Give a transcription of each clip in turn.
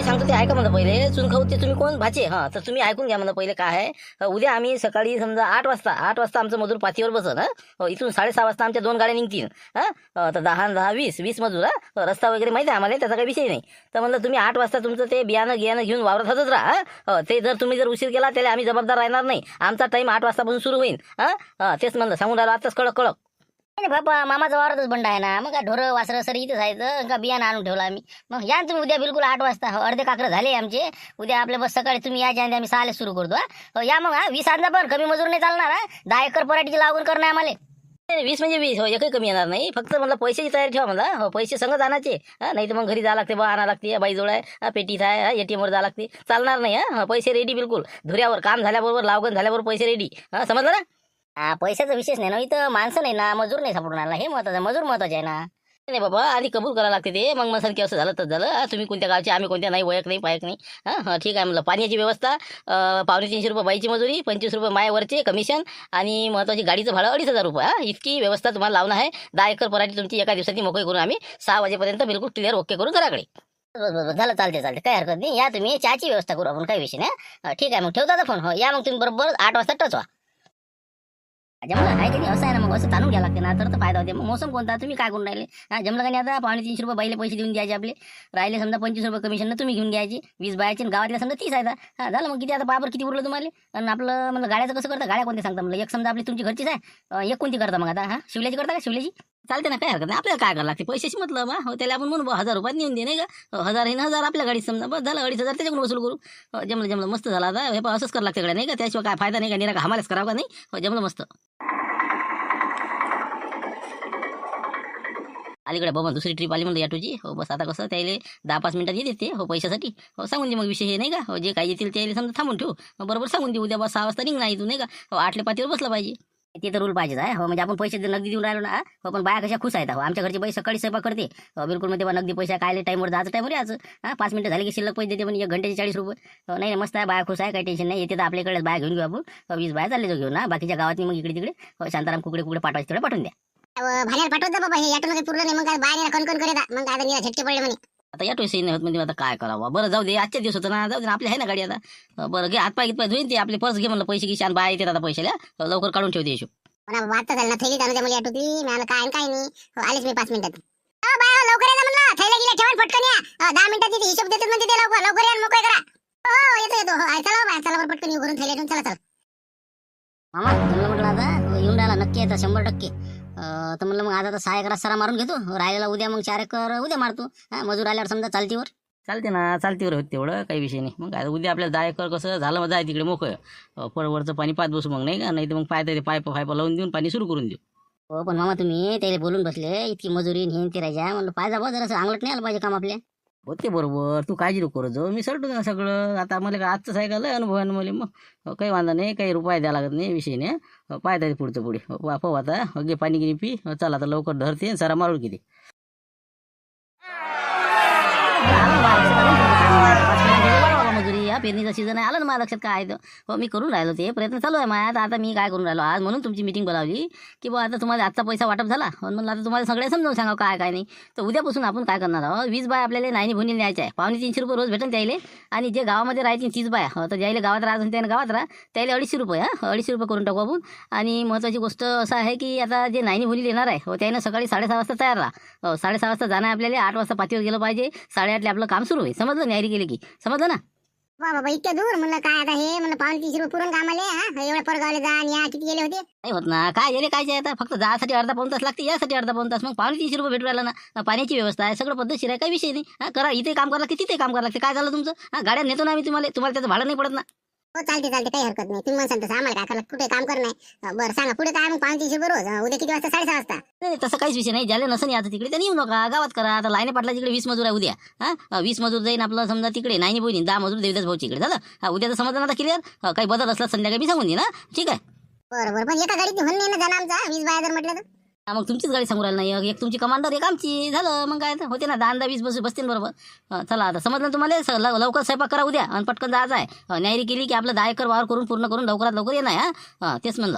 मी सांगतो ते ऐका म्हणलं पहिले. चुनखाऊ ते तुम्ही कोण भाचे? हां, तर तुम्ही ऐकून घ्या म्हणलं पहिले काय आहे. उद्या आम्ही सकाळी समजा 8 वाजता आमचं मजूर पातीवर बसन. इथून 6:30 वाजता आमच्या 2 गाड्या निघतील. तर 10 आणि 10 20 मजूर. रस्ता वगैरे माहिती आहे आम्हाला, त्याचा काही विषय नाही. तर म्हणलं तुम्ही 8 वाजता तुमचं ते बियाणं घेऊन वावरात हजर राहा. ते तुम्ही जर उशीर केला त्याला आम्ही जबाबदार राहणार नाही. आमचा टाईम 8 वाजतापासून सुरू होईल. तेच म्हणलं सांगून राहिलो आताच कडक कडक. नाही बाबा, मामाचा वावरातच बंड आहे ना. मग काय ढोरं वासरं सर इथंच आहेत का? बियाणं आणून ठेवलं आम्ही. मग या ना तुम्ही उद्या बिलकुल 8 वाजता. अर्धे काकडं झाले आमचे. उद्या आपल्या बस सकाळी तुम्ही याच्या आधी आम्ही 6 सुरू करतो. या मग 20 आणजा, पण कमी मजूर नाही चालणार. 10 एकर पराठीची लागवड करणं आहे आम्हाला. 20 म्हणजे 20 एकही कमी येणार नाही. फक्त मला पैशाची तयारी ठेवा मला. पैसे संगत आणायचे. नाही तर मग घरी जावं लागते, आणा लागते. बाईजवळ आहे, पेटीत आहे, ATM वर जावं लागते. चालणार नाही. पैसे रेडी बिलकुल. धुऱ्यावर काम झाल्याबरोबर, लावगण झाल्याबरोबर पैसे रेडी. समजलं ना? पैशाचा विशेष नाही ना. इथं माणसं नाही ना, मजूर नाही सापडून आला. हे महत्वाचं, मजूर महत्वाचे आहे ना. नाही बाबा, आधी कबूल करायला लागते ते. मग मग की असं झालं तर झालं. तुम्ही कोणत्या गावचे, आम्ही कोणत्या नाही, वयक नाही पायक नाही. ठीक आहे म्हणलं. पाण्याची व्यवस्था 250 रुपये बाईची मजुरी, 25 रुपये मायावरचे कमिशन आणि महत्वाची गाडीचं भाडं 2,500 रुपये. इतकी व्यवस्था तुम्हाला लावणं आहे. 10 एकर पराठी तुमची एका दिवसाची मोकळी करून आम्ही 6 वाजेपर्यंत बिलकुल क्लिअर ओके करून घराकडे. बरोबर झालं, चालते काही हरकत नाही. या तुम्ही चहाची व्यवस्था करू आपण, काही विषय नाही. ठीक आहे, मग ठेवता आता फोन. हो, या मग तुम्ही बरोबर 8 वाजता टच व्हा. जमलं आहे की नाही? असं आहे ना, मग असं ताणून घ्या लागते ना, तर फायदा होते. मग मोसम कोणता तुम्ही काय करून राहिले? जमलं का नाही? आता 350 रुपये बाईले पैसे देऊन द्यायचे आपले. राहिले समजा 25 रुपये कमिशन तुम्ही घेऊन घ्यायचे. 20 बायाचे गावातल्या समजा 30 आहे. झालं मग किती आता पाबर किती उरलं तुम्हाला? आणि आपलं म्हणलं गाड्याचं कसं करता? गाड्या कोणते सांगता म्हणलं? एक समजा आपली तुमची घरचीच आहे. एक कोणती करता मग आता? शिवल्याची करता का? शिवल्याची चालते ना, काय हरकत नाही. आपल्याला काय करायला लागते? पैशाची मतलब. हो, त्याला आपण म्हणू 1000 रुपयात नेऊन दे, नाही का? 1000 आपल्या गाडीत समजा, बस झालं. 2,500 त्याच्याकडून वसूल करू. जमलं मस्त झालं. आता हे पण असंच करावं लागते कडे, नाही का? त्याशिवाय काय फायदा नाही का? निरा हमालाच करावं का नाही? हो, जमलं मस्त. अलीकडे बाबा दुसरी ट्रिप आली म्हणलं याटूची. हो, बस आता कसं त्याला 10-5 मिनिटात येते ते. हो, पैशासाठी. हो, सांगून दे मग विषय हे, नाही का? हो, जे काही येतील त्याला समजा थांबून ठेवू. बरोबर सांगून दे उद्या बस 6 वाजता निघणार तू, नाही का? हो, 8 पातीवर बसला पाहिजे. ते तर रूल पाहिजेच आहे. हो, म्हणजे आपण पैसे नगदी देऊन राहिलो ना. हो, पण बाया कशा खुश आहेत. हो, आमच्या घरची बाई सकाळी स्वयंपाक करते. बिलकुल मध्ये नगदी पैसे काय टाईमवर जायचं, टाईमवर यायचं. 5 मिनिटं झाली की शिल्लक पैसे देते. म्हणजे 1 घंट्याचे 40 रुपये. हो, नाही मस्त आहे. बाया खुश आहे, काही टेन्शन नाही. येते तर आपल्याकडे बाया घेऊन घेऊ आपण. 20 बाया चालले जाऊ घेऊन ना. बाकीच्या गावात मग इकडे तिकडे शांताराम कुकडे पाठवायचे तेवढे पाठवून द्या. भाड्याला पाठवत जा बाबा. हे याटो काही पुरलं नाही मग काय बाहेर कणकण करे. मग काय झटके पडले म्हणे. आता याटो सही नाही होत म्हणजे आता काय करावं? बरं जाऊ दे, आजच्या दिवस होतं ना, जाऊ दे ना, आपली आहे ना गाडी आता. बरं घे, हातपाय धुईन ते. आपले पर्स घे म्हणलं, पैसे घे. छान बाया येतात आता पैशाला. लवकर काढून ठेवते हिशोब. पण आता झालं ना, थैली आणू द्या मला याटो ती. मला काय नाही. हो, आलेच मी 5 मिनिटात. बाय लवकर या म्हणलं. थैला गेला ठेवून फटकन या. 10 मिनिटात तिथे हिशोब देतात म्हणजे ते लवकर या, मोकळे करा. हो, येतो. हो, चला बाय, चला बरं पटकन येऊ घरून थैला ठेवून. चला. मामा जमलं म्हटलं आता येऊन राहिला नक्की येतं 100%. तर म्हणलं मग आता 6 एकरात सारा मारून घेतो. राहिलेला उद्या मग 4 एकर उद्या मारतो. मजूर आल्यावर समजा चालतीवर. चालते ना, चालतीवर होत तेवढं काही विषय नाही. मग काय उद्या आपल्याला 10 एकर कसं झालं, मग जाय तिकडे मोकळं. परवरचं पाणी पाच बसू मग, नाही का? नाही तर मग पाईप लावून देऊन पाणी सुरू करून देऊ. हो, पण मामा तुम्ही त्याला बोलून बसले इतकी मजुरी हे ते राहायच्या. म्हणलं पाहिजे बा जरा अंगलट नाही आलं पाहिजे काम आपल्या. होते बरोबर, तू काळजी नको करत जाऊ. मी सरतो ना सगळं. आता मला काय आजचं आहे का लय अनुभव आहे ना मला. मग काही वांधा नाही, काही रुपये द्यायला लागत नाही, विषय नाही. पाहता पुढचं पुढे. पाहू आता. घे पाणी गिनी पी. चला आता लवकर धरते सारा मारून किती. मजुरी हा पेरणीचा सीझन आहे. आलं ना माझ्या लक्षात काय आहे. हो, मी करून राहिलो, ते प्रयत्न चालू आहे माझ्या. आता मी काय करून राहिलो आज, म्हणून तुमची मीटिंग बोलावली की बा आता तुम्हाला आजचा पैसा वाटप झाला. म्हणून आता तुम्हाला सगळे समजावून सांगा काय नाही. तर उद्यापासून आपण काय करणार आहोत, 20 बाय आपल्याला नाईनी भुनी न्यायच्या आहे. 350 रुपये रोज भेटून त्याला. आणि जे गावामध्ये राहायचे 30 बाया, तर ज्याला गावात राहत त्याने गावात राहा त्याला 250 रुपये. 250 रुपये करून टाकू आपण. आणि महत्त्वाची गोष्ट असं आहे की आता जे नाईनी भुनी येणार आहे, हो त्यानं सकाळी 6:30 वाजता तयार राहा. 6:30 वाजता जाणं आहे आपल्याला. 8 वाजता पातीवर गेलं पाहिजे. 8:30 आपलं काम सुरू होईल. समजलं? न्यारी गेली की समजलं ना? बाबा इतक्या दूर म्हणलं काय आता हे म्हणलं 530 रुपये पुरण कामाले. एवढ्या परगावले जा आणि या किती गेले होते. नाही होत ना, काय गेले काय आता. फक्त जायसाठी अर्धा पाऊण तास लागते, यासाठी अर्धा पाऊण तास. मग 350 रुपये भेटू राहिला ना. पाण्याची व्यवस्था आहे, सगळं पद्धतशीर आहे, काही विषय नाही. करा, इथे काम करा की तिथे काम करा लागते. काय झालं तुमचं? गाड्या नेतो ना आम्ही तुम्हाला त्याचं भाडं नाही पडत ना. हो, चालते काही हरकत नाही. तुम्ही म्हणता तसं आम्हाला काय करायला कुठे काम करणार. बरं सांगा पुढे काय. मग 530 रुपये रोज. उद्या किती वाजता? 6:30 वाजता. नाही तसं काहीच विषय नाही. ज्याला नसन याचं तिकडे त्यांनी येऊ नका, गावात करा. आता लाईने पाटला तिकडे 20 मजूर आहे उद्या. 20 मजूर जाईन आपलं समजा तिकडे. नाही बोलीन 10 मजूर देवदास भाऊची इकडे. झालं? उद्या तर समजलं ना क्लिअर. काही बदल असला संध्याकाळी मी सांगून दे ना. ठीक आहे. बरं पण एका गाडीत होऊन नाही ना जाणार आमचा 20 बाया जर म्हटलं तर. मग तुमचीच गाडी सांगू राहिली नाही. एक तुमची कमांडर, एक आमची. झालं मग काय होते ना. 10-10 20 बसतील बरोबर. चला आता समजलं तुम्हाला. लवकर स्वयंपाक करा उद्या आणि पटकन जायचं आहे. न्यायरी केली की आपलं 10 एकर वावर करून पूर्ण करून लवकरात लवकर येणार. तेच म्हणलं.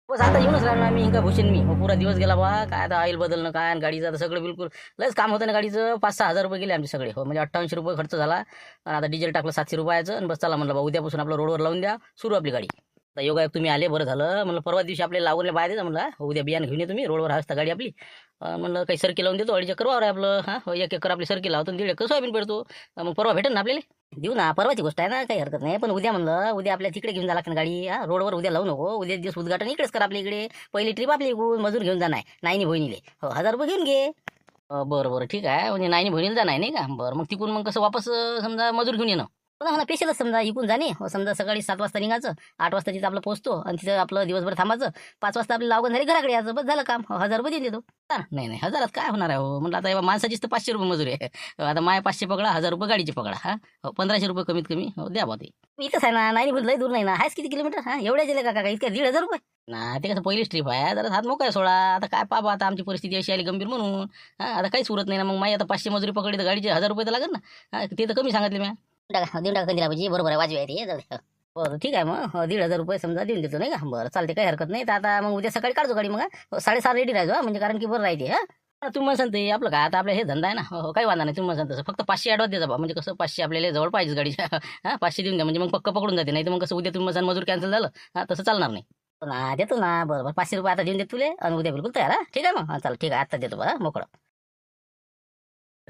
बस आता येऊनच राहिलो आम्ही का भूषण मी पुरा दिवस गेला बा काय आता ऑइल बदलणं काय आणि गाडीचं आता सगळं बिलकुल लयच काम होतं ना गाडीचं 5-6 हजार रुपये गेले आमचे सगळे हो म्हणजे 58 रुपये खर्च झाला आणि आता डिझेल टाकलं 700 रुपयाचं आणि बस चला म्हणलं बा उद्यापासून आपलं रोडवर लावून द्या सुरू आपली गाडी आता योगा तुम्ही आले बरं झालं म्हणलं परवा दिवशी आपल्याला लागून बाहेर द्या म्हणलं उद्या बियाणं घेऊन ये तुम्ही रोडवर हसता गाडी आपली म्हणलं काही सर्की लावून देतो 2.5 एकर वावर आहे आपलं हां 1 एकर आपली सर्की लावतो 1.5 एकर सोयाबीन पेरतो मग परवा भेटेल ना आपल्याला देऊ ना परवाची गोष्ट आहे ना काही हरकत नाही पण उद्या म्हणलं उद्या आपल्या तिकडे घेऊन जा लागतं गाडी रोडवर उद्या लावू नको उद्या दिवस उद्घाटन इकडेच कर आपल्या इकडे पहिली ट्रिप आपली इकडून मजूर घेऊन जाणार नाही बहिणीले हो 1000 रुपये घेऊन घे बरं ठीक आहे म्हणजे नाही बहिणीला जाणार नाही का बरं मग तिकडून मग कसं वापस समजा मजूर घेऊन येणं मला पेशलच समजा इकून जाणे समजा सकाळी 7 वाजता निघायचं 8 वाजता तिथं आपलं पोहोचतो आणि तिथं आपलं दिवसभर थांबायचं 5 वाजता आपलं लावून झाली घराकडे यायचं बस झालं काम 1000 रुपये देऊन देतो नाही 1000 काय होणार आहे हो म्हटलं आता माणसाचीच तर 500 रुपये मजुरी आहे आता माय 500 पकडा 1000 रुपये गाडीचे पकडा हा 1500 रुपये कमीत कमी हो द्या बा ते इथंच आहे ना नाही लय दूर नाही ना आहेच किती किलोमीटर हा एवढ्या गेले का इतक्या 1,500 रुपये ना ते कसं पहिलीच ट्रिप आहे जरा हात मोकळा सोडा आता काय पाबा आता आमची परिस्थिती अशी आली गंभीर म्हणून हा आता काहीच उरत नाही ना मग माई आता 500 मजुरी पकडली तर गाडीचे 1000 रुपये तर लागेल ना ते तर कमी सांगितले मी देऊन टाका कंदिला भाजी बरोबर आहे वाजवी आहे ते जाऊ दे. बरं ठीक आहे मग 1,500 रुपये समजा देऊन देतो नाही का बरं चालते काही हरकत नाही तर आता मग उद्या सकाळी काढतो गाडी मग 7:30 रेडी राहायचो म्हणजे कारण की बरं राहते हा तुम्ही मला सांगते आपलं काय आता आपलं हे धंदा आहे ना हो काही वांधा नाही तुम्ही मला सांगता फक्त 500 ॲडव्हान्स द्यायचा बा म्हणजे कसं 500 आपल्याला जवळ पाहिजे गाडीच्या हा 500 देऊन द्या म्हणजे मग पक्क पकडून जाते नाही तर मग कसं उद्या तुम्ही मला मजूर कॅन्सल झालं हा तसं चालणार नाही ना देतो ना बरोबर 500 रुपये आता देऊन देतो तुले आणि उद्या बिलकुल तयार ठीक आहे मग चाल ठीक आहे आता देतो बा मोकळं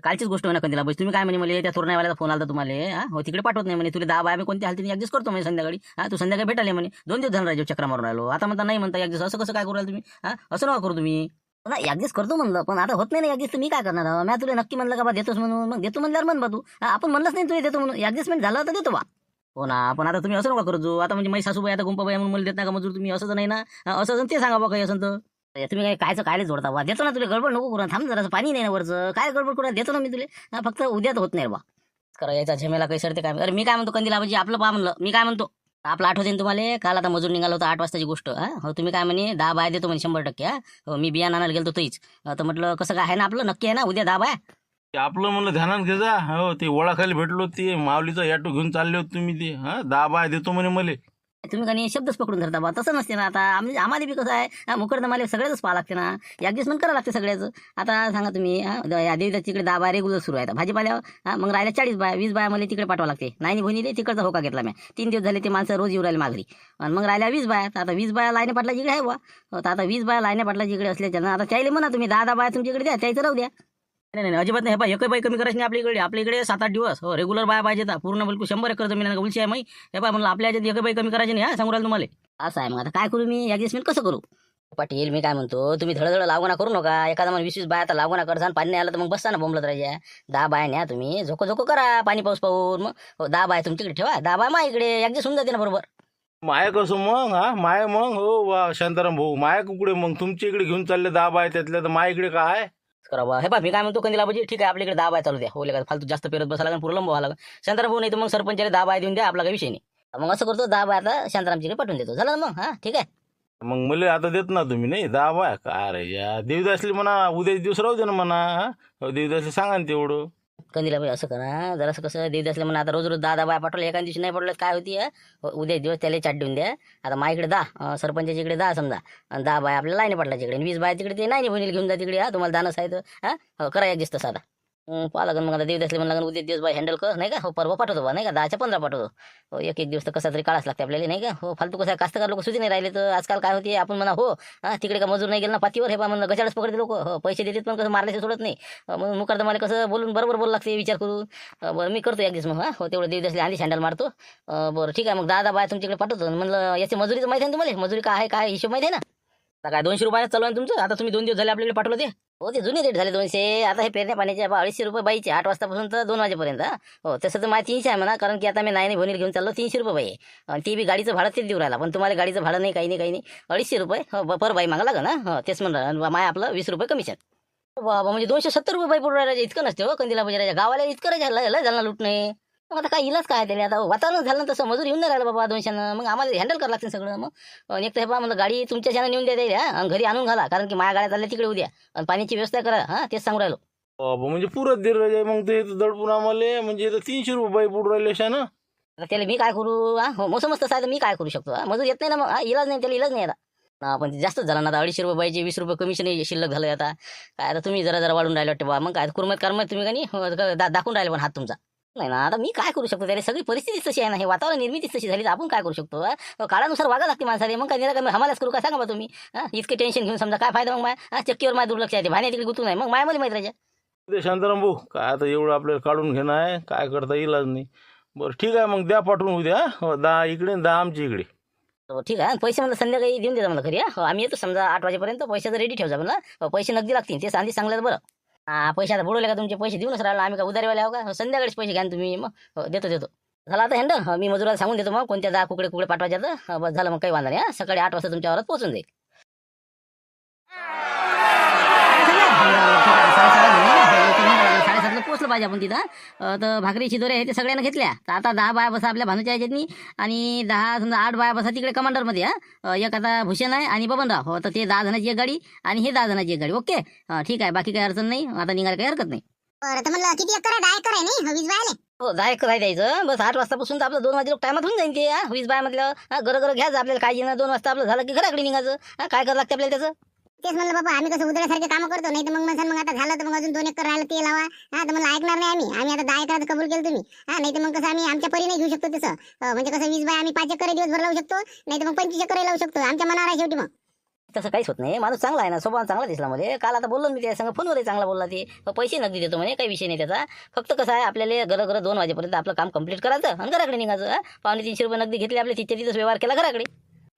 कालचीच गोष्ट होणार कंदिला तुम्ही काय म्हणे मला त्या तोरण्यावाल्याचा फोन आला तुम्हाला हा हो तिकडे पाठवत नाही म्हणे तुला 10 बाय मी कोणत्या हालतीने ऍडजस्ट करतो म्हणजे संध्याकाळी हा तू संध्याकाळी भेटाले म्हणे 2 दिवस झाले राजू चक्रा मारून राहिलो आता म्हणता नाही म्हणता ऍडजस्ट असं कसं काय करू राहिला तुम्ही हा असं नका करू तुम्ही ना ऍडजस्ट करतो म्हणलं पण आता होत नाही ऍडजस्ट मी काय करणार मी तुला नक्की म्हणलं का बा देतोस म्हणून मग देतो म्हणल्यावर म्हण बा तू आपण म्हणलंच नाही तुला देतो म्हणून ऍडजस्टमेंट झालं तर देतो बा हो ना पण आता तुम्ही असं नका करू आता म्हणजे माझी सासूबाई आता गुंपाबाई म्हणून मला देत नाही का मजूर तुम्ही असं तर नाही ना असं ते सांगा बा काही असं तर तुम्ही कायचं कायले जोडता बा देतो ना तुला गडबड नको करू थांब जरा पाणी नाही ना वरचं काय गडबड करून देतो ना मी तुला फक्त उद्यात होत नाही बा करा याचा झमेला काही सरते काय अरे मी काय म्हणतो कंदिला म्हणजे आपलं पा म्हणलं मी काय म्हणतो आपलं आठवते ना तुम्हाला काल आता मजूर निघाला होता 8 वाजताची गोष्ट हो तुम्ही काय म्हणे 10 बाय देतो म्हणे 100% हो मी बियाणं आणायला गेलो तोच तर म्हटलं कसं काय आहे ना आपलं नक्की आहे ना उद्या 10 बाय ते आपलं म्हणलं ध्यानात घे जा हो ते ओळाखाली भेटलो ते माऊलीचा ॲटो घेऊन चालले होते तुम्ही ते हा 10 बाय देतो म्हणे मले तुम्ही काही शब्दच पकडून धरता बा तसं नसते ना आता आम्हाला बी कसं आहे मुकडनं मला सगळ्याच पाहा लागते ना ऍडजस्टमेंट करावं लागते सगळ्याचं आता सांगा तुम्ही या देवीच्या तिकडे 10 बाय रेग्युलर सुरू आहे भाजीपाल्यावर मग राहिल्या 40 बाय 20 बाय मला तिकडे पाठवा लागते नाही बहिणीले तिकडचा होका घेतला मी 3 दिवस झाले ते माणसं रोज येऊ राहिले माघरी आणि मग राहिल्या 20 बाय आता 20 बाय लाईने पाटला जिकडे आहे बा तर आता 20 बाय लाईने पाटला जिकडे असल्याच्या ना आता त्याला म्हणा तुम्ही 10 बाय तुमच्याकडे द्या त्याचं राहू द्या नाही अजिबात नाही हे एकही बाई कमी करायची नाही आपल्याकडे 7-8 दिवस हो रेग्युलर बाय पाहिजे पूर्ण बिलकुल 100 एकर जमीन उलशी आहे माही हे बाय म्हणलं आपल्या एकही बाई कमी करायची नाही हा सांगू राहिलं तुम्हाला असं आहे मग आता काय करू मी ऍडजस्टमेंट कसं करू पाटील मी काय म्हणतो तुम्ही धडधड लागवणा करू नका एखादा मला 20-20 बाय आता लागवणा करसान पाणी नाही आलं तर मग बसता ना बोंबलत राहायच्या 10 बाय न्या तुम्ही झोको करा पाणी पाऊस पाहून मग 10 बाय तुमच्याकडे ठेवा 10 बाय मा इकडे ऍडजस्ट होऊन जाते ना बरोबर माया कसं मग हा माया मग हो वा शांताराम भाऊ माया कुकडे मग तुमच्या इकडे घेऊन चालले 10 बाय त्यातल्या तर माया इकडे काय करा हे बा मी काय म्हणतो कंदिला भाजी ठीक आहे आपल्याकडे 10 बाय चालू द्या हो फालतू जास्त पेरत बसायला लागेल पुरं लंब व्हायला लागेल शांताराम भाऊ नाही तर मग सरपंचाला 10 बाय देऊन द्या आपला काही विषय नाही मग असं करतो 10 बाय आता शांतारामजीकडे पाठवून देतो झालं ना मग हा ठीक आहे मग मला आता देत ना तुम्ही नाही 10 बाय काय रे या देवदासली म्हणा उद्या दिवस राहू दे ना म्हणा हा देवदासली सांगा ना तेवढं कंदिला भाई असं करा जरासं कसं देत असलं म्हणा आता रोज 10 बाय पाठवलं एका दिवशी नाही पडलं काय होती उद्या दिवस त्याला चाट देऊन द्या आता माझ्याकडे 10 सरपंचाच्या इकडे 10 समजा आणि 10 बाय आपल्या लाईने पडला तिकडे 20 बाय तिकडे ते नाही बहिणीला घेऊन जा तिकडे तुम्हाला दानच आहे तर हा करा एक दिसतं साधा पाहा लागेल मग आता देव असले म्हणून लागेल उद्या दिवस बाय हँडल कर नाही का हो परवा पाठवतो बा नाही का 10च्या 15 पाठवतो हो एक दिवस तर कसा तरी काढाच लागते आपल्याला नाही का हो फालतू कसं कास्तकार लोक सुधी नाही राहिले तर आजकाल काय होते आपण म्हणा हो तिकडे का मजूर नाही गेलं ना पातीवर हे बा म्हणून गचाडच पकडते लोक हो पैसे देतात पण कसं मारल्याचे सोडत नाही मग मुकार मला कसं बोलून बरोबर बोल लागते विचार करून बरं मी करतो एक दिवस मग हो तेवढं देव असले आधी हँडल मारतो बरं ठीक आहे मग 10 बाय तुमच्याकडे पाठवतो म्हणलं याची मजुरीचं माहिती आहे ना तुम्हाला मजुरी काय आहे काय हिशोब माहिती आहे ना आता काय 200 रुपयात चालू आहे तुमचं आता तुम्ही 2 दिवस झाले आपल्याकडे पाठवलं ते हो ते जुने रेट झाले 200 आता हे पेरण्या पाण्याचे 250 रुपये बाईचे 8 वाजतापासून तर 2 वाजेपर्यंत हो तसं तर माझी 300 आहे म्हणा कारण की आता मी नाही भोनीला घेऊन चाललो 300 रुपये बाई आणि ती बी गाडीचं भाडं तेच देऊ राहिला पण तुम्हाला गाडीचं भाडं नाही काही नाही 250 रुपये हो पर बाई मागा लागेल ना हो तेच म्हणलं माय आपलं 20 रुपये कमिशन बाबा म्हणजे 270 रुपये बाई पडून राहिला इतकं नसते हो कंदिला बजाराच्या गावाला इतकं झालं लूट नाही मग आता काय इलाज काय त्याला आता वातावरण झालं तसं मजूर येऊन नाही राहिलं बाबा 200 मग आम्हाला हँडल करावं लागतं सगळं मग एक तर हे बा मला गाडी तुमच्या शाळा नेऊन द्या आणि घरी आणून घाला कारण की माझ्या गाड्या चालल्या तिकडे उद्या आणि पाण्याची व्यवस्था करा हा तेच सांगू राहिलो बाबा म्हणजे पुरत दे रे मग ते दडपून आम्हाला म्हणजे 300 रुपये पडून राहिले शा ना आता त्याला मी काय करू हो मोसमच तसं आहे तर मी काय करू शकतो मजूर येत नाही ना मग इलाज नाही त्याला इलाज नाही आता पण ते जास्तच झालं ना आता. 250 रुपये पाहिजे, 20 रुपये कमिशन शिल्लक झालं आता. काय आता तुम्ही जरा जरा वाढून राहिले वाटते बा. मग काय कुरमत करमत तुम्ही का नाही दाखवून राहिले पण हात तुमचा. नाही ना आता मी काय करू शकतो, त्याला सगळी परिस्थितीच तशी आहे ना, हे वातावरण निर्मितीच तशी झाली तर आपण काय करू शकतो. काळानुसार वागा लागते माणसाला. मग काय निरा हमालाच करू काय सांगा बा तुम्ही. इतके टेन्शन घेऊन समजा काय फायदा. मग माय चक्कीवर माय दुर्लक्ष आहे, भाण्या तिकडे गुतून आहे. मग माय मला माहीत राहायच्या. ते शांताराम भाऊ काय आता एवढं आपल्याला काढून घेणं आहे, काय करता येईलच नाही. बरं ठीक आहे मग द्या पाठवून उद्या. 10 इकडे आणि 10 आमच्या इकडे. ठीक आहे. पैसे मला संध्याकाळी देऊन देता मला घरी. आम्ही येतो समजा 8 वाजेपर्यंत. पैशाचं रेडी ठेवजा मला. पैसे नगदी लागतील ते सांधी चांगलं बरं. पैसे आता बुडवले का तुमचे, पैसे देऊनच राहिला आम्ही का उधारीवाले आहो का. संध्याकाळीच पैसे घ्या तुम्ही. मग देतो झालं आता हँडल. मी मजुराला सांगून देतो मग कोणत्या 10 कुकडे पाठवायचं. बस झालं मग काही वांधा नाही. सकाळी 8 वाजता तुमच्या वरात पोहोचून जाईल. साडेसातला पोहोचलं पाहिजे आपण तिथं. तर भाकरी शिदोरे आहे ते सगळ्यांना घेतल्या. तर आता 10 बाया बसा आपल्या भानूच्या ह्याच्यातनी आणि 10 समजा 8 बाया बसा तिकडे कमांडरमध्ये. एक आता भूषण आहे आणि बबनराव. हो तर ते 10 जणांची एक गाडी आणि हे 10 जणांची एक गाडी. ओके ठीक आहे, बाकी काही अडचण नाही. आता निघायला काही हरकत नाही. बरं तर म्हणलं किती एकर आहे? 10 एकर आहे नाही 20 बायले? हो 10 एकर आहे द्यायचं. बस 8 वाजतापासून तर आपलं 2 वाजे लोक टायमात होऊन जाईल ते. 20 बाय म्हटलं गरं घ्यायचं आपल्याला काळजी ना. 2 वाजता आपलं झालं की घराकडे निघायचं. काय करावं लागतं आपल्याला त्याचं. तेच म्हणलं बाबा, आम्ही कसं उदळ्यासारखे काम करतो. नाही तर मग मग आता झालं तर मग अजून 2 एकर राहिलं ते लावा. तर मला ऐकणार नाही आम्ही आता 10 एकरात कबूल केलं तुम्ही. नाही तर मग कसं आम्ही आमच्या परी नाही घेऊ शकतो तसं. म्हणजे कसं 20 बाय आम्ही 5 एकर दिवसभर लावू शकतो. नाही तर मग 25 एकर लावू शकतो. आमच्या मनावर आहे शेवटी. मग तसं काहीच होत नाही. माणूस चांगला आहे ना, स्वभाव चांगला दिसला मला. काल आता बोललो मी त्या संग फोनवरही चांगला बोलला ते. पैसे नगदी देतो म्हणे, काही विषय नाही त्याचा. फक्त कसं आहे आपल्याला घरं 2 वाजेपर्यंत आपलं काम कंप्लीट करायचं आणि घराकडे निघायचं. 250 रुपये नगदी घेतले आपले, तिथे तिथंच व्यवहार केला घराकडे.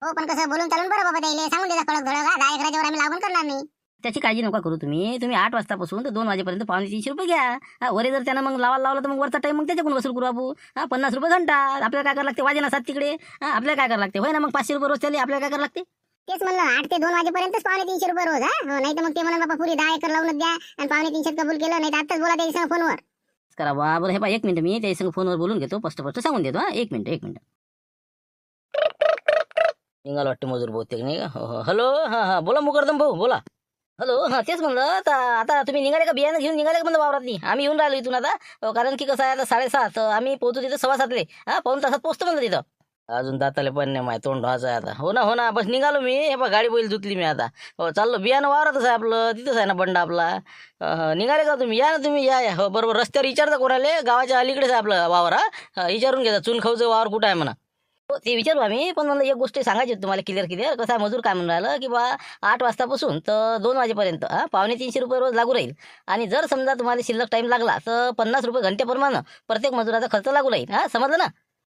हो पण कसं बोलून चालून बरं बाबा त्याला सांगून देता कडक धडक. 10 एकराच्या वर आम्ही लागून करणार नाही. त्याची काळजी नका करू तुम्ही. 8 वाजतापासून तर 2 वाजेपर्यंत 250 रुपये घ्या. वरे जर त्यानं मग लावला तर मग वरचा टाईम मग त्याच्याकडून वसूल करू आपण. 50 रुपये घंटा. आपल्याला काय करावं लागते वाजेना 7 तिकडे. आपल्याला काय करावं लागते होय ना. मग 500 रुपये रोज त्याला आपल्याला काय करावं लागते. तेच म्हणलं 8 ते 2 वाजेपर्यंतच 350 रुपये रोज. नाही तर मग ते म्हणून बाबा पुरी 10 एकर लावून द्या आणि 350 कबूल केलं. नाही तर आताच बोला त्याच्या संग फोनवर. करा बरं. हे पहा 1 मिनिट मी त्याच्या संग फोनवर बोलून घेतो. स्पष्ट सांगून देतो. 1 मिनिट. निघाल वाटतं मजूर बहुतेक नाही का. हॅलो हां बोला मुकरदम भाऊ बोला. हॅलो तेच म्हणलं आता तुम्ही निघाले का, बियाणं घेऊन निघाले का म्हणलं वावरात नाही. आम्ही येऊन राहिलो इथून आता. कारण की कसं आहे आता 7:30 आम्ही पोहोचू तिथं 7:15. पाऊण तासात पोहोचतो म्हणलं तिथं. अजून दाताले पण नाही माय तोंड व्हायचं आहे आता. हो ना बस निघालो मी. हे बघ गाडी बैल धुतली मी आता. चाललो बियाणं वावरातच आहे आपलं, तिथंच आहे ना बंडा आपला. निघाले का तुम्ही, या ना तुम्ही या. हो बरोबर रस्त्यावर विचारता कोणाले, गावाच्या अलीकडेच आहे आपलं वावर. विचारून घ्या चुनखवचं वावर कुठं आहे म्हणा. हो ते विचारू आम्ही. पण म्हणलं एक गोष्ट सांगायची तुम्हाला क्लिअर. कसं आहे मजूर काय म्हणून राहिलं की बा 8 वाजतापासून तर 2 वाजेपर्यंत 350 रुपये रोज लागू राहील. आणि जर समजा तुम्हाला शिल्लक टाईम लागला तर 50 रुपये घंट्याप्रमाणे प्रत्येक मजुराचा खर्च लागू राहील. समजलं ना.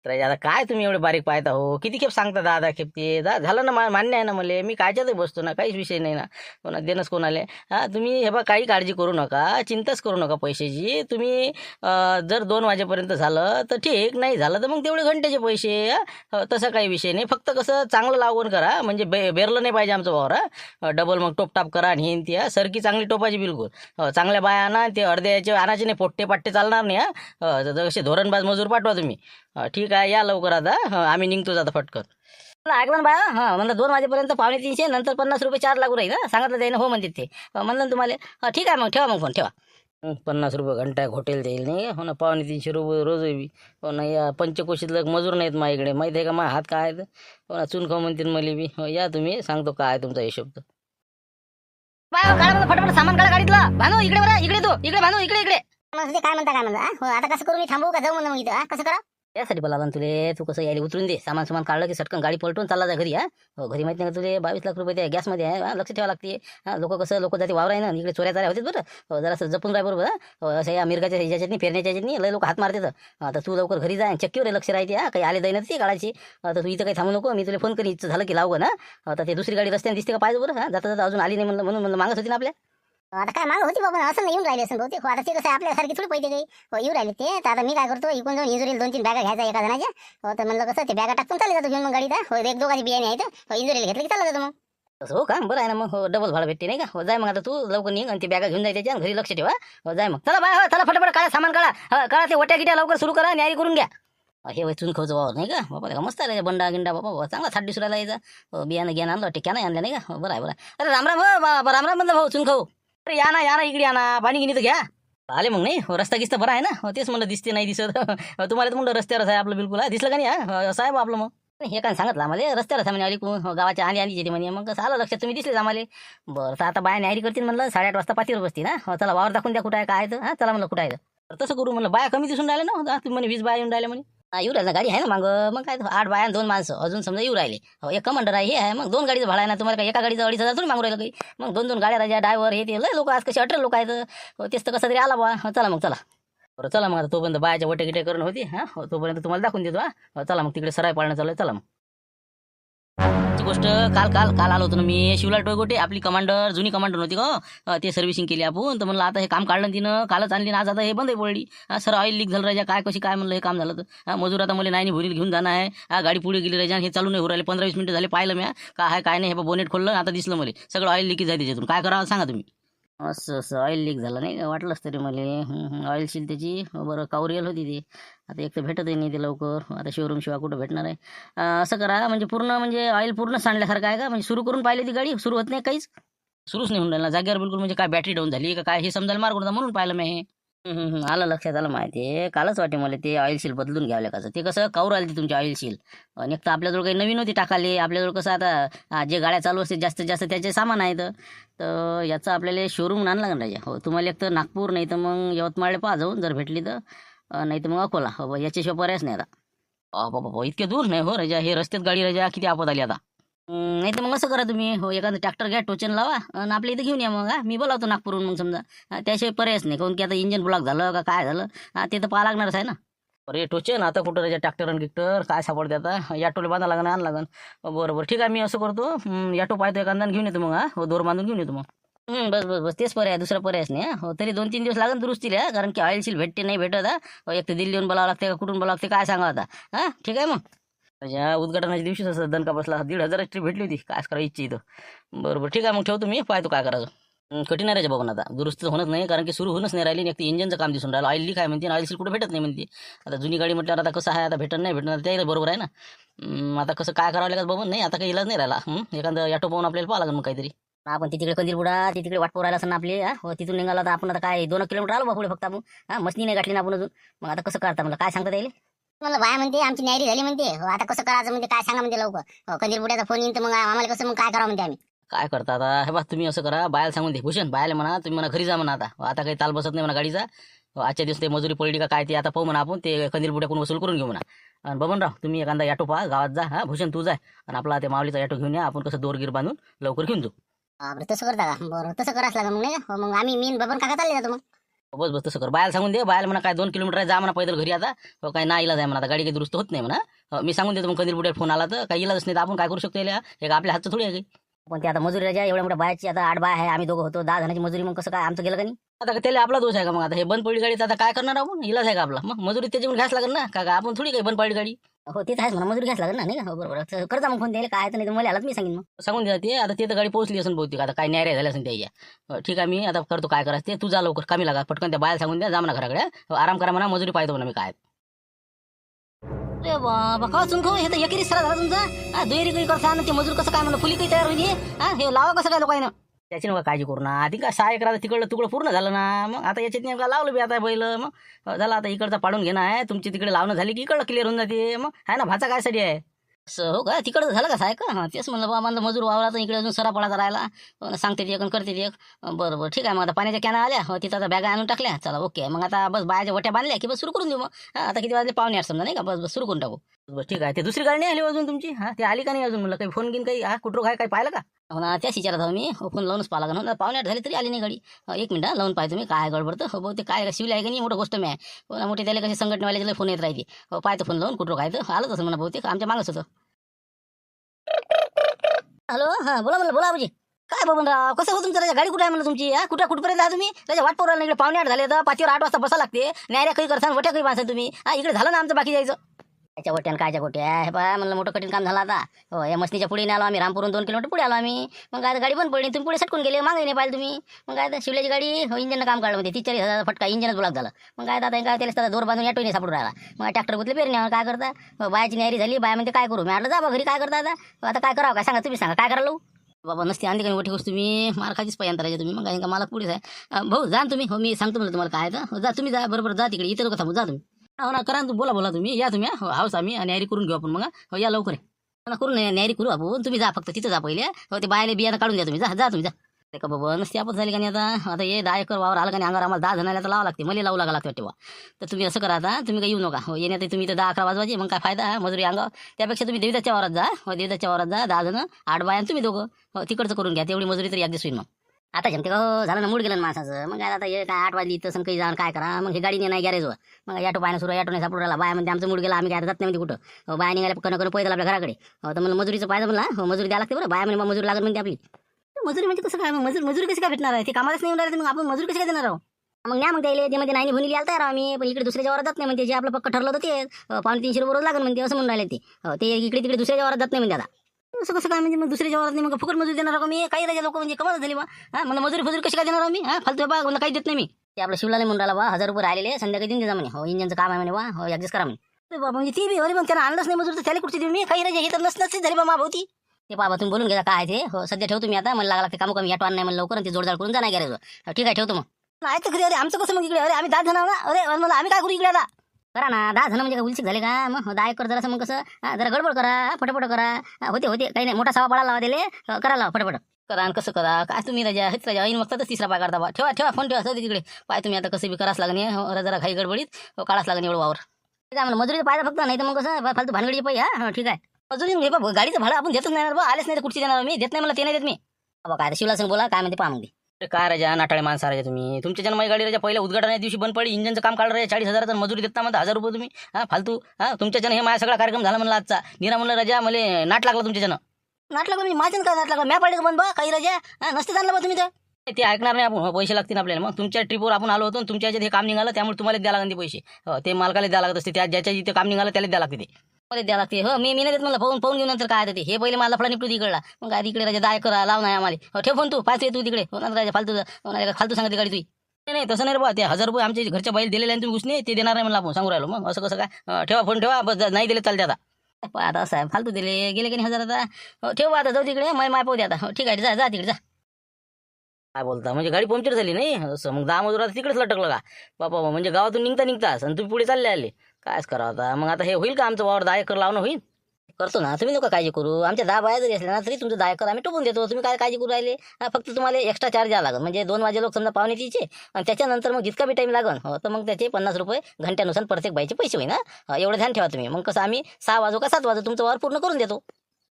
तर आता काय तुम्ही एवढे बारीक पाहता हो. किती खेप सांगता 10 खेप ते झालं ना. मान्य आहे ना मला. मी कायच्यातही बसतो ना, काहीच विषय नाही ना. कोणा देणंच कोणाले. तुम्ही हे बा काही काळजी करू नका, चिंताच करू नका पैशाची. तुम्ही जर 2 वाजेपर्यंत झालं तर ठीक, नाही झालं तर मग तेवढे घंट्याचे पैसे. तसा काही विषय नाही. फक्त कसं चांगलं लागवण करा म्हणजे बेरलं नाही पाहिजे आमचं वावर. डबल मग टोपटाप करा आणि हे ती सरकी चांगली टोपाची बिलकुल. चांगल्या बाया आणा. ते अर्ध्याचे आणायचे नाही, पोट्टे पाट्टे चालणार नाही. जसे धोरणबाज मजूर पाठवा तुम्ही. ठीक आहे या लवकर आता. आम्ही निघतोच आता फटकन. ऐकलं ना बाया. म्हणलं 2 वाजेपर्यंत 350 नंतर 50 रुपये चार्ज लागू राहील. सांगितलं जाईल हो म्हणते ते. म्हणलं तुम्हाला ठीक आहे मग ठेवा मग फोन ठेवा. 50 रुपये घंटा हॉटेल देईल नाही. हो ना 350 रुपये रोज बी. हो ना या पंचकोशीतलं मजूर नाहीत माझ्याकडे. माहिती आहे का मा हात काय आहेत. हो ना चुन खाऊ म्हणतील मला बी. या तुम्ही सांगतो काय तुमचा हिशोब. तर काढा फटाफट सामान काढा गाडीतलं. भानू इकडे बरं. इकडे तू इकडे भानू इकडे. मग ते काय म्हणता. हो आता कसं करू मी, थांबू का जाऊ म्हणलं मग इथं. कसं करा यासाठी बोला तुले. तू कसं यायला उतरून दे. सामान काढलं की सटकन गाडी पलटून चालला जा घरी. घरी माहिती नाही का तुले 22 लाख रुपये त्या गॅसमध्ये आहे. लक्ष ठेवा लागते. लोक जाते वावर आहे ना इकडे चोऱ्या चाऱ्या होते बरं. जरा जपून राह बरोबर. असं या मिरगाच्या ह्याच्यात नाही, पेरण्याच्या ह्याच्यात नाही. लय लोक हात मारते. तर तू लवकर घरी जा. चक्कीवर लक्ष राहते. काही आले दैन ते काढायची. तर तू इथं काही थांबू नको. मी तुला फोन करी इथं झालं की लावू ना. आता ते दुसरी गाडी रस्त्याने दिसते का पाहिजे बरं. जाता अजून आली नाही म्हणून मागत होती ना आपल्या. आता काय माग होती बाबा. असं येऊन राहिले असं बहुतेक. आता ते कसं आपल्यासारखी थोडी पैसे काही येऊ राहिले ते. तर आता मी काय करतो इकडून जाऊन इंजुरीला 2-3 बॅगा घ्यायचा एका जणाच्या. तर म्हणलं कसं ते बॅगा टाकून चालले जातो घेऊन मग गाडीत. 1-2 बियाणे आहेत. इंजुरीला घेतलं की चाललं जातो मग. तसं हो का बरं आहे ना. मग डबल भाडं भेटते नाही का. जाय मग आता तू लवकर निघ आणि ते बॅगा घेऊन जाय त्याच्या घरी लक्ष ठेवा. जाय मग. चला बाय चला फटाफट काढा सामान काढा. ते वट्या गिट्या लवकर सुरू करा. न्यारी करून घ्या. हे वय चुनखवचं वावर नाही का बाबा. मस्त आहे बंडा गिंडा बाबा. चांगला 3 दिवसाला यायचा. बियाणं घ्या आणलं टिक्या नाही आणलं नाही का. बरं आहे. अरे राम म्हणलं भाऊ चुनखव. अरे या ना इकडे या ना. पाणी गिनी तर घ्या. आले मग नाही. रस्ता गिस्ता बरा आहे ना. तेच म्हणलं दिसते नाही दिसत. तुम्हाला तर म्हणलं रस्त्यावरच आहे आपलं बिलकुल. दिसलं का नाही. साहेब आपलं मग हे काय सांगितलं आम्हाला रस्त्यावर म्हणे आली गावाच्या आली येते म्हणे. मग कसं आलं लक्षात तुम्ही दिसलेच आम्हाला. बरं तर आता बाया न्यारी करतील म्हणलं 8:30 वाजता पातीवर बसती ना. चला वावर दाखवून द्या कुठं आहे काय आहे तर. चला म्हणलं कुठं आहे तर तसं करू म्हणलं. बाया कमी दिसून राहिले ना. तुम्ही म्हणे 20 बाया येऊन राहिले म्हणे. येऊ राहिला गाडी आहे ना मागं. मग काय 8 बाया 2 माणसं अजून समजा येऊ राहिले. एक कमांडर आहे हे आहे. मग 2 गाडीचं भाडं आहे ना तुम्हाला. काय एका गाडीचं 2,500 थोडी मागू राहिलं काही. मग 2 गाड्या राजा ड्रायव्हर हे ते लय लोक आज कसे 18 लोक आहेत. तेच तर कसं तरी आला बा. चला मग चला. बरं चला मग आता तोपर्यंत बायाच्या वटे गिटे करून होती. तोपर्यंत तुम्हाला दाखवून देतो. चला मग तिकडे सराय पाळणं चालू आहे. चला मग ती गोष्ट काल आलो होतो ना मी. शिवलाल टोयगोटे आपली कमांडर जुनी कमांडर होती का. ते सर्व्हिसिंग केली आपण. तर म्हणलं आता हे काम काढलं तिनं. कालच आणली ना आज आता हे बंद पडली. सर ऑइल लीक झालं राजा काय कशी काय म्हणलं हे काम झालं तर. मजूर आता मला नाही भुरीत घेऊन जाणं आहे. गाडी पुढे गेली राजा. हे चालू नाही हो राहिले. 15-20 मिनिटं झाले पाहिलं मी. काय आहे काय नाही हे बोनेट खोललं आता दिसलं मला सगळं ऑइल लिकेज आहे त्याच्यातून. काय करावं सांगा तुम्ही. असं ऑइल लीक झालं नाही वाटलंच तरी मला. ऑइल शील त्याची बरं कावरियल होती ती. आता एक तर भेटतही नाही ते लवकर. आता शोरूम शिवाय कुठं भेटणार आहे. असं करा म्हणजे पूर्ण म्हणजे ऑइल पूर्ण सांडल्यासारखं आहे का. म्हणजे सुरू करून पाहिली ती गाडी सुरू होत नाही काहीच. सुरूच नाही होऊन राहिला जागेवर बिलकुल. म्हणजे काय बॅटरी डाऊन झाली का काय हे समजायला मार्ग होता म्हणून पाहिलं मी हे. आलं लक्षात आलं माहिती आहे. कालच वाटे मला ते ऑइल शील बदलून घ्यावं लागायचं. ते कसं कावर आली ती तुमची ऑइल शील. आणि एक तर आपल्याजवळ काही नवीन होती टाकाले. आपल्याजवळ कसं आता जे गाड्या चालू असते जास्तीत जास्त त्याचे सामान आहेत. तर याचं आपल्याला शोरूम आणायला लागणार आहे. हो तुम्हाला एक तर नागपूर नाही तर मग यवतमाळला पहा जाऊन जर भेटली तर. नाही तर मग अकोला. हो याच्याशिवाय पर्यायच नाही आता. बाबा इतके दूर नाही हो राजा. हे रस्त्यात गाडी राजा किती आपत आली आता. नाही तर मग असं करा तुम्ही. हो एखादं ट्रॅक्टर घ्या टोचन लावा आणि आपल्या इथं घेऊन या मग. मी बोलावतो नागपूरहून मग समजा. त्याशिवाय पर्यायच नाही. काऊन की आता इंजन ब्लॉक झालं का काय झालं ते तर पाहा लागणारच आहे ना. अरे टोचन आता कुठं राजा ट्रॅक्टर आणि गिक्टर काय सापडते आता. याटोला बांधा लागणार आण लागन. बरोबर ठीक आहे मी असं करतो. याटो पाहतो एखादा घेऊन येतो मग. हो दोर बांधून घेऊन येतो मग. बस तेच पर्याय दुसरा पर्यायच नाही. हो तरी 2-3 दिवस लागेल दुरुस्तीला. कारण की ऑइल शील भेटते नाही भेटत. एक तर दिल्लीहून बोलावं लागते का कुठून बोलावं लागते काय सांगा आता. ठीक आहे मग. या उद्घाटनाच्या दिवशीच असं दणका बसला. 1,500 ट्रिप भेटली होती. काय करायची इच्छा इथं. बरोबर ठीक आहे मग ठेवतो मी. पाहतो काय करायचं. कठीण आहे राजा बाबा आता. दुरुस्त होणच नाही कारण की सुरू होणच नाही राहिली. एक तर इंजनचं काम दिसून राहिलं. ऑइल लीक आहे म्हणते. ऑइल शील कुठं भेटत नाही म्हणते. आता जुनी गाडी म्हटल्यावर आता कसं आहे आता भेटत नाही भेटणार त्याला बरोबर आहे ना. आता कसं काय करावं लागत बाबा. नाही आता काही इलाज नाही राहिला. एखादं ऑटो पाहून आपल्याला पाहा लागेल मग काहीतरी. आपण तिकडे कंदीलबुडा तिकडे वाट पोरायला असं ना आपले. तिथून निघाला तर आपण आता काय 2 किलोमीटर आलो बा पुढे फक्त आपण. मस्ती नाही गाठली ना आपण अजून. मग आता कसं करता मला काय सांगता येईल. म्हणलं बाया म्हणते आमची न्यारी झाली म्हणते. आता कसं करायचं म्हणते काय सांगा म्हणते लवकर. कंदीलबुड्याचा फोन येईन तर मग आम्हाला कसं मग काय करावं म्हणते आम्ही. काय करता आता हे बा तुम्ही असं करा. बायाला सांगून दे भूषण बायाला म्हणा तुम्ही म्हणा घरी जा म्हणा. आता काही ताल बसत नाही म्हणा गाडीचा. आजच्या दिवस ते मजुरी पडली का काय ते आता पाहू म्हणा आपण. ते कंदीलबुड्याकडून वसूल करून घेऊ म्हणा. आणि बबनराव तुम्ही एखादा ऑटो पहा गावात जा. भूषण तू जाय आणि आपला ते माऊलीचा ऑटो घेऊन या. आपण कसं दोरगीर बांधून लवकर घेऊन जाऊ. बरं तसं करता का. बरं तसं करावंच लागेल मग नाही का. मग आम्ही मी बबन काका चालले जातो मग. बस तसं कर. बायाला सांगून दे. बायाला म्हणा काय 2 किलोमीटर आहे जा म्हणा पैदल घरी आता. काय ना इलाज आहे म्हणा. आता गाडी काही दुरुस्त होत नाही म्हणा. मी सांगून देतो मग कंदीलबुड्यात फोन आला तर काही इलाजच नाही तर आपण काय करू शकतो. हे आपल्या हातचं थोडी आहे काही. पण ते आता मजुरी राजा एवढ्या मोठ्या बायाची आता 8 बाया आहे. आम्ही दोघं होतो 10 जणांची मजुरी. मग कसं काय आमचं गेलं का नाही. आता त्याला आपला दोष आहे का मग. आता हे बंद पडली गाडी तर आता काय करणार आपण. इलाज आहे का आपला. मग मजुरी त्याच्याकडून घ्यास लागेल ना. का आपण थोडी काही बंद पडली गाडी. हो तेच आहेच म्हणा मजुरी घ्यायच लागेल ना नाही का. हो बरोबर करता मग फोन द्यायला काय तर नाही तर मला आलाच मी सांगेन मग. सांगून द्या ते. आता ते तर गाडी पोहोचली असेल बहुतेक. आता काय न्याय झाले असेल त्याच्या. ठीक आहे मी आता करतो काय करायचं ते. तू जा लवकर कामी लागा पटकन. त्या बायला सांगून द्या जा म्हणा घराकडे. आराम करा म्हणा मजुरी पाहतो म्हणा मी काय. अरे बाबा का सुनखो हे तर एकेरी सरा झाला तुमचा. दुहेरी काही करता ते मजूर कसं काय म्हणलं फुली काही तयार होईल. हे लावा कसं काय लोकांना. त्याची नका काळजी करू ना. आधी का 6 एकराचं तिकडलं तुकडं पूर्ण झालं ना. मग आता याच्यात नेमका लावलं बी आता बैल. मग झालं आता इकडचा पाडून घेणं आहे. तुमची तिकडे लावणं झाली की इकडलं क्लिअर होऊन जाते. मग आहे ना भाचा काय साठी आहे. असं हो का तिकडं झालं का साय का. तेच म्हणलं बाबा मला मजूर वावरात इकडे अजून सरा पडायचा राहिला. सांगते एक करते एक. बरं ठीक आहे मग आता पाण्याच्या कॅना आल्या. तिथं आता बॅगा आणून टाकल्या. चला ओके मग आता बस बायाच्या वट्या बांधल्या की बस सुरू करून देऊ मग. आता किती वाजले 8:45 समजा नाही का. बस सुरू करून टाकू. बस ठीक आहे. ते दुसरी गाडी नाही आली अजून तुमची. ते आली का नाही अजून म्हणलं काही फोन घेऊन काही कुठं काय पाहिलं का. हो ना त्याच विचारात आहो मी. फोन लावूनच पाहा लागणार. 8:45 झाली तरी आली नाही गाडी. 1 मिनिट लावून पाहतो मी काय गडबडतं. हो ते काय शिवले आहे का नाही मोठं गोष्ट मी आहे. मोठे त्याला कसे संघटनेवाल्याचे फोन येत राहते. हो पाहतो फोन लावून कुठं काय तर आलं तसं म्हणा बहुतेक आमच्या मागच होतं. हॅलो बोला म्हणलं बोला अबूजी. काय बबनराव कसं हो तुमचं राजा गाडी कुठे आहे म्हणलं तुमची. कुठपर्यंत आहे तुम्ही त्याच्या वाट पोराला इकडे 8:45 झाले तर 5वर 8 वाजता बसा लागते. न्यायऱ्या काही करसान वट्या काही माणसं तुम्ही. इकडे झालं ना आमचं बाकी जायचं. त्याच्या गोट्यान कायच्या गोट्या हे बा म्हणलं मोठं कठीण काम झालं आता. हो या मसनीच्या पुढे नाही आलो आम्ही. रामपुरून 2 किलोमीटर पुढे आलो आम्ही. मग काय गाडी पण पडली. तुम्ही पुढे सटकून गेले मागे नाही पाहिलं तुम्ही. मग काय शिवल्याची गाडी हो इंजननं काम काढलं म्हणजे 30-40 फटका इंजनच ब्लॉक झालं. मग काय आता काय त्याला दोर बांधून याटो नाही सापडून राहिला. मग ट्रॅक्टर गुतले पेरण्यावर काय करता. बायाची न्यारी झाली. बाया म्हणते काय करू. मी आलं जा बा घरी काय करता आता काय करावं काय सांगा तुम्ही सांगा काय करायला. बाबा नसते आणली काही मोठी गोष्ट तुम्ही मार खायचीच पाहिजे अंतरायचे तुम्ही. मग का मला पुढेच आहे भाऊ जा तुम्ही. हो मी सांगतो म्हणलं तुम्हाला काय तर जा तुम्ही जा बरोबर जा तिकडे इथे लोक थांबू जा तुम्ही. हो ना करा बोला तुम्ही या तुम्ही. हाऊस आम्ही आणि करून घेऊ आपण मग. हो या लवकर. करून न्यारी करू आपण. तुम्ही जा फक्त तिथं जा पहिले. हो ते बायले बियाणं काढून द्या तुम्ही. जा जा तुम्ही जा. ते का बाबा नसती आपत झाली का नाही आता हे 10 एकर वावर आलं का नाही अंगावर आम्हाला 10 जणाला तर लावा लागते. मला लावू लागा लागते तेव्हा. तर तुम्ही असं करा आता तुम्ही काही येऊ नका. हो येण्यात तुम्ही तर 10-11 वाजवायचे मग काय फायदा मजुरी अंगावर. त्यापेक्षा तुम्ही देवदाच्या वावरात जा. हो देवदाच्या वावरात जा 10 जण 8 बाया तुम्ही दोघं. हो तिकडचं करून घ्या. तेवढी मजुरी तरी एक दिवस होईल मग. आता जमते का हो झालं ना मूड गेलं ना माणसाचं. मग आता हे काय 8 वाजली तसं काही जाऊन काय करा. मग हे गाडी नाही गॅरेजवर. मग ऑटो पाहायला सुरू ऑटो नाही सापडून राहिला. बाया म्हणजे आमचं मूड गेला आम्ही काय जात नाही म्हणजे कुठं. बाया निघाल्या कणं पैदल आपल्या घराकडे. तर मला मजुरीचं पाहिजे म्हणला. हो मजुरी द्यायला लागते बरं. बाया म्हणजे मजुरी लागत म्हणते आपली. मजुरी म्हणजे कसं काय मजुरी कशी काय भेटणार आहे. ते कामालाच नाही येऊन राहिले मग आपण मजुरी कशी काय देणार आहोत. मग न्या मग द्यायला ते मध्ये नाही निघून यायला तयार आम्ही. पण इकडे दुसऱ्याच्या वरात जात नाही म्हणते. जे आपलं पक्क ठरलं होतं ते 350 रुपये रोज लागेल म्हणते असं म्हणून राहिले ते. ते इकडे तिकडे दुसऱ्याच्या वरात जात नाही म्हणते आता. असं कसं काय म्हणजे मग दुसऱ्याच्या वावरात नाही मग फुकट मजुरी देणार का मी. काही राजा लोक म्हणजे कमाल झाली बा. मला मजुरी कशी काय देणार मी. फालतू बा मला काही देत नाही मी. ते आपलं शिवला नाही म्हणून राहिला बा 1000 रुपये राहिलेले संध्याकाळी देऊन द्या म्हणे. हो इंजनचं काम आहे म्हणे बा. हो ऍडजस्ट करा म्हणे. अरे बाबा म्हणजे ती बी अरे मग त्याला आणलंच नाही मजुरी तर त्याला कुठची देऊ मी. काही राजा हे तर नसतंच झाली बा माभोवती. ते बाबा तुम्ही बोलून घ्या काय ते. हो सध्या ठेवतो मी आता. मला लागला ते काम कमी ऑटो नाही म्हणलं लवकर. ते जोडजाड करून जाणार गॅरेजवर. ठीक आहे ठेवतो मग. नाही तर खरी अरे आमचं कसं मग इकडे. अरे आम्ही 10 जण आहो ना. अरे मला आम्ही काय करू इकडे आता. करा ना 10 जण म्हणजे काय उलचिक झाले का. मग 10 एकर जरा मग कसं जरा गडबड करा फटाफट करा. होते काही नाही मोठा सावा पडा लावा दिले करा लावा फटाफट. करा आणि कसं करा काय तुम्ही राजा हेच राजा ऐन वक्तातच तिसरा पाय काढता बा. ठेवा फोन ठेवा सध्या तिकडे. पाय तुम्ही आता कसं बी करावंच लागणे. जरा घाई गडबडीत काढाच लागणे एवढं वावर. मला मजुरीचं पाहिजे फक्त. नाही तर मग कसं फालतू भानगडीचे पैसे. हा ठीक आहे. मजुरी घे बा. गाडीचं भाडं आपण देतच नाही बा. आलेच नाही तर कुठची देणार मी. देत नाही मला ते नाही देत मी. बाबा काय शिवला संग बोला काय म्हणते पहा मग ते. काय राजा नाटाळे माणसा राजा तुम्ही. तुमच्या जन्माई गाडी राजा पहिल्या उद्घाटन दिवशी बंद पडली. इंजनचं काम काढलं रे 40,000 तर मजुरी देता म्हणता 1000 रुपये तुम्ही. फालतू. तुमच्या जन हे माझा सगळा कार्यक्रम झाला म्हणला आजचा. निरा म्हणलं राजा मला नाट लागला तुमच्या जन. नाट लागलं म्हणजे माझ्यानं काय नाट लागलं. मॅ पाडले का बंद बा काही राजा. नसते जाणलं बा तुम्ही तर. ते ऐकणार नाही आपण. पैसे लागतील आपल्याला. मग तुमच्या ट्रिपवर आपण आलो होतो तुमच्या याच्यात हे काम निघालं त्यामुळे तुम्हाला द्यायला लागते पैसे. ते मालकाला द्यायला लागत असते. त्या ज्याच्या जिथे काम निघालं त्याला द्यायला लागते. ते मला द्यावं लागते. हो मी नाही देत मला फोन घेऊन नंतर काय ते. हे पहिले मला फळा निपटू तिकडला. मग काय तिकडे राजा 10 एकर लाव नाही आम्हाला. हो ठेव फोन तू पाच तू तिकडे. हो राजा फालतू सांगते गाडी तुझी. नाही तसं नाही रे बा. ते 1000 रुपये आमच्या घरच्या बाईल दिलेले तुम्ही घुसणे ते देणार नाही मला आपण सांगू राहिलो. मग असं कसं काय. ठेवा फोन ठेवा बस. नाही दिले चालते आता. आता असं आहे फालतू दिले गेले की नाही 1000 आता. हो ठेवा आता जाऊ तिकडे माय पाहू दे आता. हो ठीक आहे जा तिकडे जा. काय बोलता म्हणजे गाडी पंक्चर झाली नाही असं. मग 10 मजूर तिकडेच लटकलं का बाबा. म्हणजे गावातून निघताच आणि तुम्ही पुढे चालले आले. कायच करा आता. मग आता हे होईल का आमचं वावर 10 एकर लावणं होईल. करतो ना तुम्ही नका काळजी करू. आमच्या 10 बाया जरी असल्या ना तरी तुमचं 10 एकर आम्ही टोपून देतो. तुम्ही काय काळजी करू राहिले. फक्त तुम्हाला एक्स्ट्रा चार्ज द्यावा लागेल. म्हणजे 2 वाजे लोक समजा पावणे तिचे आणि त्याच्यानंतर मग जितका बी टाईम लागेल हो तर मग त्याचे 50 रुपये घंट्यानुसार प्रत्येक बाईचे पैसे होईल ना. एवढं ध्यान ठेवा तुम्ही. मग कसं आम्ही 6 वाजो का 7 वाजो तुमचं वावर पूर्ण करून देतो.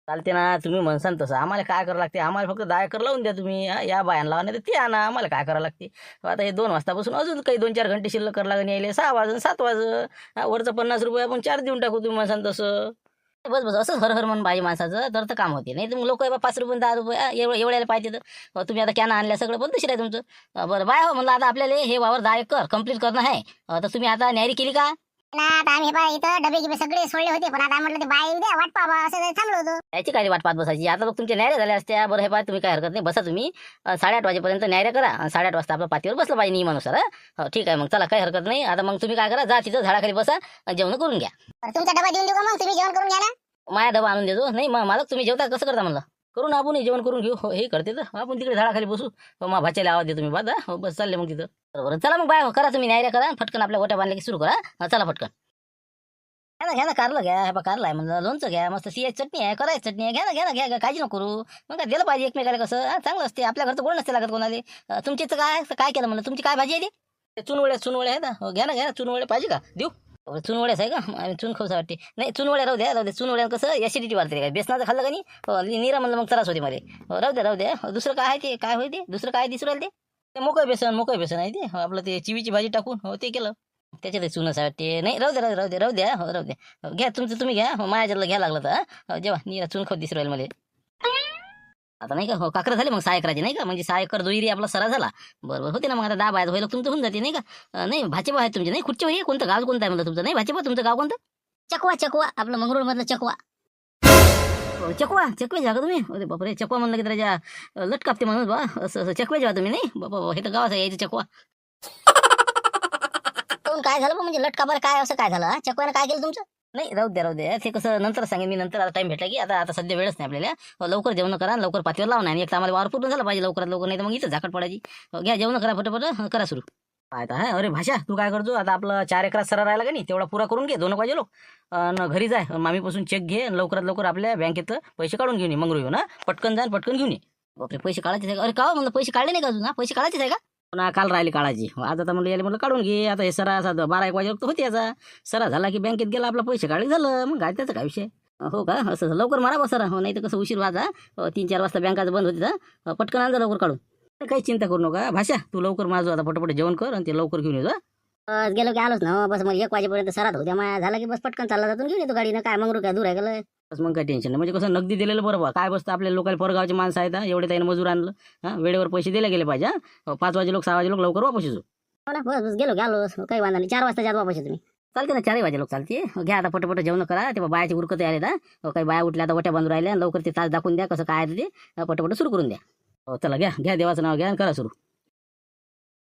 चालते ना तुम्ही म्हणसान तसं. आम्हाला काय करावं लागते. आम्हाला फक्त 10 एकर लावून द्या तुम्ही. या बायांना लावा नाही तर ते आणा. आम्हाला काय करावं लागते. आता हे 2 वाजतापासून अजून काही 2-4 घंटे शिल्लक करावं लागेल. यायले 6 वाजून 7 वाजं. वरचं 50 रुपये आपण चार्ज देऊन टाकू तुम्ही म्हणसान तसं. बस असंच हर म्हणून पाहिजे माणसाचं तर काम होते. नाही तर मग लोक 5 रुपये 10 रुपये एवढ्याला पाहिजे. तर तुम्ही आता कॅन आणल्या सगळं पण तशी आहे तुमचं. बरं बाय हो म्हणलं आता आपल्याला हे वावर 10 एकर कंप्लीट करणं आहे. तर तुम्ही आता न्यारी केली का. ना आता आम्ही बा इथं डबे गिबे सगळे सोडले होते. पण आता म्हटलं ते बाई उद्या वाट पाहा असं थांबलो होतो. याची काय वाट पाहत बसायची. आता लोक तुमच्या न्याऱ्या झाल्या असत्या. बरं हे पाहा तुम्ही काय हरकत नाही बसा तुम्ही. 8:30 वाजेपर्यंत न्याऱ्या करा आणि 8:30 वाजता आपलं पातीवर बसलं पाहिजे नियमानुसार. हो ठीक आहे मग चला काही हरकत नाही. आता मग तुम्ही काय करा जा तिथं झाडाखाली बसा जेवण करून घ्या. तुमचा डबा देऊन देऊ का मग तुम्ही जेवण करून घ्या ना. माया डबा आणून देतो. नाही मग मालक तुम्ही जेवता कसं करता म्हणलं. करून आपण जेवण करून घेऊ. हे करते तर आपण तिकडे झाडाखाली बसू. मग भाच्याला आवाज देतो मी बादा. हो बस चालले मग तिथं. बरोबर चला मग बाय करा तुम्ही न्यायला करा. फटकन आपल्या गोट्या बांधल्या की सुरू करा. चला फटकन घ्या ना कारलं घ्या. हे बा कारलं आहे म्हणलं. लोणचं घ्या. मस्त सियाची चटणी आहे करायची चटणी आहे. घ्या काळजी नको करू. मग काय दिलं पाहिजे एकमेकाला कसं चांगलं असते. आपल्या घरचं गोड नसते लागत कोणाला. तुमची काय केलं म्हणलं. तुमची काय भाजी आहे ते चुनवड्या आहे ना. घ्या ना चुनवड्या पाहिजे का देऊ. चुनवड्याच आहे का आम्ही चून खाऊसा वाटते. नाही चुनवड्या राहू द्या. चुनवड्या कसं ॲसिडिटी वाढते काय. बेसनाचं खाल्लं का नाही निरा म्हणलं मग त्रास होते मला. राहू द्या. दुसरं काय आहे ते काय होते. दुसरं काय दिसू राहील ते मोकळं बेसन आहे ते. आपलं ते चिवीची भाजी टाकून हो ते केलं. त्याच्यात चुनच वाटते. नाही राहू द्या. घ्या तुमचं तुम्ही घ्या. माझ्याला घ्या लागलं तर जेव्हा निरा चून खाऊ दिसू राहील मला. आता नाही का हो काकरा झाले मग 6 एकराचे नाही का. म्हणजे 6 एकर दोईरी आपला सरा झाला. बरोबर होते ना. मग आता 10 बाया व्हायला तुमचं होऊन जाते नाही का. नाही भाचेबा आहे तुमचे. नाही कुठचे हे कोणतं गाव कोणतं आहे म्हणलं तुमचं. नाही भाचेबा तुमचं गाव कोणतं. चकवा आपलं मंगरूळ मधलं चकवा. चकवे जा का तुम्ही. अरे बापरे चकवा म्हणलं की त्याच्या लट कापते म्हणून बा. असं चकवे जा तुम्ही. नाही बाबा हे तर गावाचं यायचं चकवा. काय झालं म्हणजे लटका बरं काय असं काय झालं. चकवानं काय केलं तुमचं. नाही राहू द्या. ते कसं नंतर सांगेन मी. नंतर आता टाइम भेटला की आता सध्या वेळच नाही आपल्याला. लवकर जेवण करा लवकर पातीवर लावणार. एक तर आम्हाला वावर पूर्ण झाला पाहिजे लवकरात लवकर. नाही तर मग इथं झाकट पडायची. घ्या जेवण करा फटाफट करा सुरू. काय तर आहे. अरे भाषा तू काय करतो आता, आपलं 4 एकरात सरा राहिला का नाही, तेवढा पुरा करून घे 2 वाजे लोक. आणि घरी जाय, मामीपासून चेक घे आणि लवकरात लवकर आपल्या बँकेत पैसे काढून घेऊन ये. मंगरू येऊ ना, पटकन जा आणि पटकन घेऊन ये. बापरे, पैसे काढायचे आहे का? अरे का हो, म्हणलं पैसे काढले नाही का अजून? हा, पैसे काढायचे आहे का? पुन्हा काल राहिली काळाची, आता तर म्हणलं याला म्हणलं काढून घे. आता हे सरा असा 12-1 वाजे लोक होते याचा. सरा झाला की बँकेत गेला, आपला पैसे काढले झालं. मग काय त्याचा काय विषय. हो का, असं लवकर मारा बा सर. हो, नाही तर कसं उशीर व्हायचा. 3-4 वाजता बँकाचं बंद होती तर पटकन आणजा लवकर काढून. काही चिंता करू नका भाषा, तू लवकर माझं आता पटपट जेवण कर आणि ते लवकर घेऊन येतो. बस गेलो की आलोच ना हो. बस मग 1 वाजेपर्यंत सरात होत्या माया. झाला की बस पटकन चालला जातो घेऊन येतो गाडीनं. काय मंगरू काय दूर आहे गेलं. बस मग काही टेन्शन नाही. म्हणजे कसं नगदी दिलेलं बरं बा. काय बसतं आपल्या लोकल परगावचे माणसं आहेत, एवढे त्याने मजूर आणलं. हां, वेळेवर पैसे दिले गेले पाहिजे. 5 वाजे लोक 6 वाजे लोक लवकर वापस येतो. हो ना, बस बस गेलो की आलो. काही वांधा नाही. 4 वाजता जात वापस तुम्ही. चालते ना, 4 वाजे लोक चालते. घ्या आता पटपट जेवण करा. ते बायाची उरकत आले ना, काही बाया उठल्या आता वट्या बांधून राहिल्या. लवकर ते तास दाखवून द्या कसं काय आहे ते. पटपट सुरू करून द्या. हो चला, घ्या देवाचं नाव घ्या आणि करा सुरू.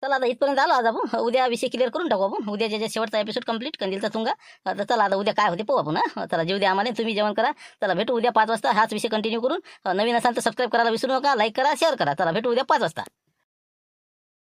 चला आता इथपर्यंत आलो आज आपण. उद्या विषय क्लिअर करून टाकू आपण. उद्या जे शेवटचा एपिसोड कंप्लीट कंदीलचा तुंगा. आता चला आता उद्या काय होते पाहू आपण. चला जेऊ द्या आम्हाला, तुम्ही जेवण करा. चला भेटू उद्या 5 वाजता. हाच विषय कंटिन्यू करून. नवीन असाल तर सबस्क्राईब करायला विसरू नका. लाईक करा, शेअर करा. चला भेटू उद्या 5 वाजता.